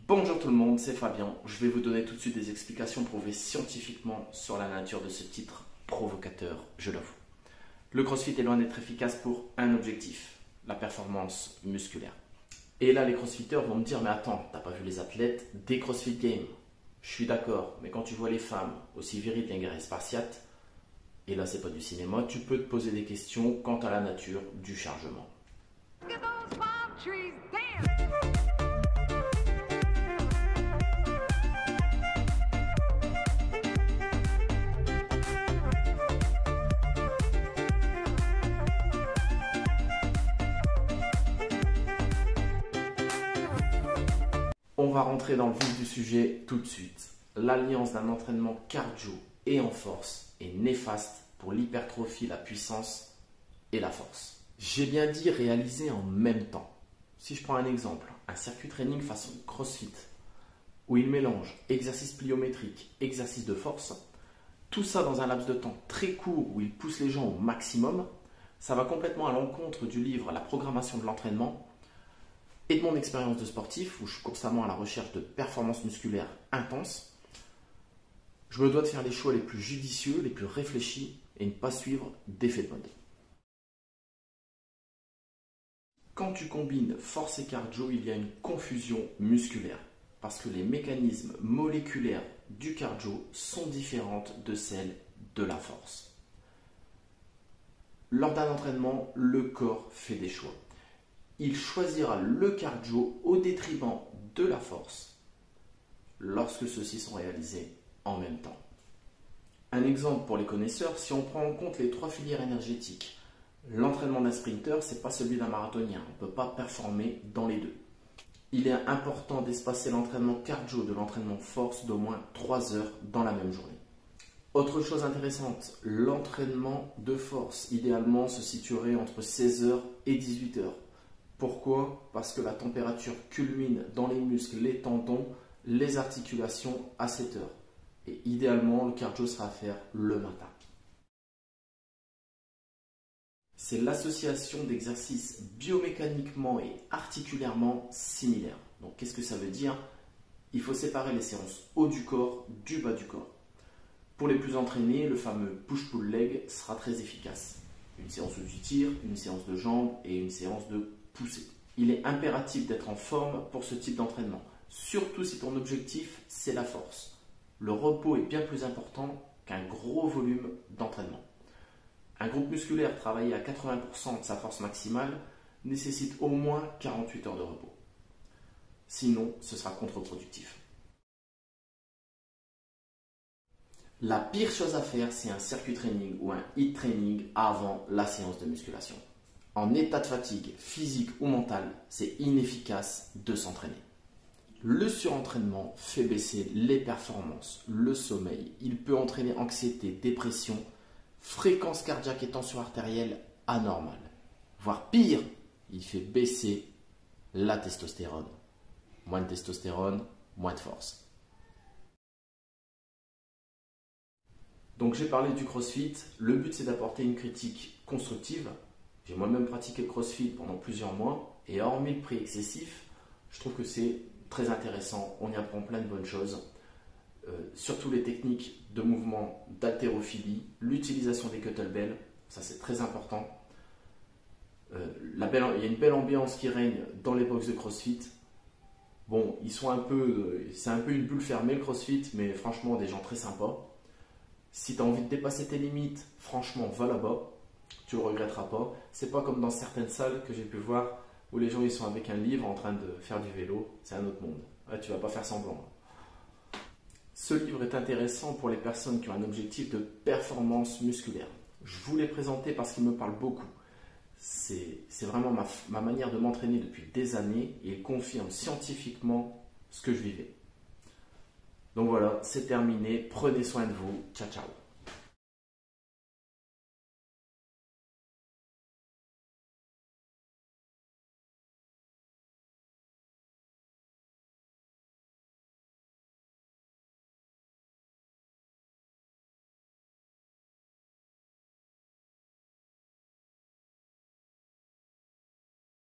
Bonjour tout le monde, c'est Fabien. Je vais vous donner tout de suite des explications prouvées scientifiquement sur la nature de ce titre provocateur, je l'avoue. Le CrossFit est loin d'être efficace pour un objectif, la performance musculaire. Et là, les crossfitters vont me dire, mais attends, t'as pas vu les athlètes des CrossFit Games? Je suis d'accord, mais quand tu vois les femmes aussi viriles et guerrières spartiates, et là c'est pas du cinéma, tu peux te poser des questions quant à la nature du chargement. On va rentrer dans le vif du sujet tout de suite. L'alliance d'un entraînement cardio et en force est néfaste pour l'hypertrophie, la puissance et la force. J'ai bien dit réaliser en même temps. Si je prends un exemple, un circuit training façon CrossFit, où il mélange exercice pliométrique, exercice de force, tout ça dans un laps de temps très court où il pousse les gens au maximum, ça va complètement à l'encontre du livre La programmation de l'entraînement et de mon expérience de sportif, où je suis constamment à la recherche de performances musculaires intenses. Je me dois de faire les choix les plus judicieux, les plus réfléchis et ne pas suivre d'effet de mode. Quand tu combines force et cardio, il y a une confusion musculaire parce que les mécanismes moléculaires du cardio sont différentes de celles de la force. Lors d'un entraînement, le corps fait des choix. Il choisira le cardio au détriment de la force lorsque ceux-ci sont réalisés en même temps. Un exemple pour les connaisseurs, si on prend en compte les trois filières énergétiques, l'entraînement d'un sprinter, ce n'est pas celui d'un marathonien. On ne peut pas performer dans les deux. Il est important d'espacer l'entraînement cardio de l'entraînement force d'au moins 3 heures dans la même journée. Autre chose intéressante, l'entraînement de force, idéalement, se situerait entre 16 heures et 18 heures. Pourquoi? Parce que la température culmine dans les muscles, les tendons, les articulations à 7 heures. Et idéalement, le cardio sera à faire le matin. C'est l'association d'exercices biomécaniquement et articulairement similaires. Donc qu'est-ce que ça veut dire? Il faut séparer les séances haut du corps du bas du corps. Pour les plus entraînés, le fameux push-pull leg sera très efficace. Une séance où tu tires, une séance de jambes et une séance de poussée. Il est impératif d'être en forme pour ce type d'entraînement, surtout si ton objectif c'est la force. Le repos est bien plus important qu'un gros volume d'entraînement. Un groupe musculaire travaillé à 80% de sa force maximale nécessite au moins 48 heures de repos. Sinon, ce sera contre-productif. La pire chose à faire, c'est un circuit training ou un HIIT training avant la séance de musculation. En état de fatigue physique ou mentale, c'est inefficace de s'entraîner. Le surentraînement fait baisser les performances, le sommeil. Il peut entraîner anxiété, dépression, fréquence cardiaque et tension artérielle anormale. Voire pire, il fait baisser la testostérone. Moins de testostérone, moins de force. Donc j'ai parlé du CrossFit. Le but c'est d'apporter une critique constructive. J'ai moi-même pratiqué le CrossFit pendant plusieurs mois et hormis le prix excessif, je trouve que c'est très intéressant. On y apprend plein de bonnes choses. Surtout les techniques de mouvement d'haltérophilie, l'utilisation des kettlebells, ça c'est très important. Il y a une belle ambiance qui règne dans les box de CrossFit. Bon, c'est un peu une bulle fermée le CrossFit, mais franchement des gens très sympas. Si tu as envie de dépasser tes limites, franchement va là-bas, tu ne le regretteras pas. C'est pas comme dans certaines salles que j'ai pu voir où les gens ils sont avec un livre en train de faire du vélo, c'est un autre monde. Là, tu vas pas faire semblant. Ce livre est intéressant pour les personnes qui ont un objectif de performance musculaire. Je vous l'ai présenté parce qu'il me parle beaucoup. C'est vraiment ma manière de m'entraîner depuis des années et il confirme scientifiquement ce que je vivais. Donc voilà, c'est terminé. Prenez soin de vous. Ciao, ciao.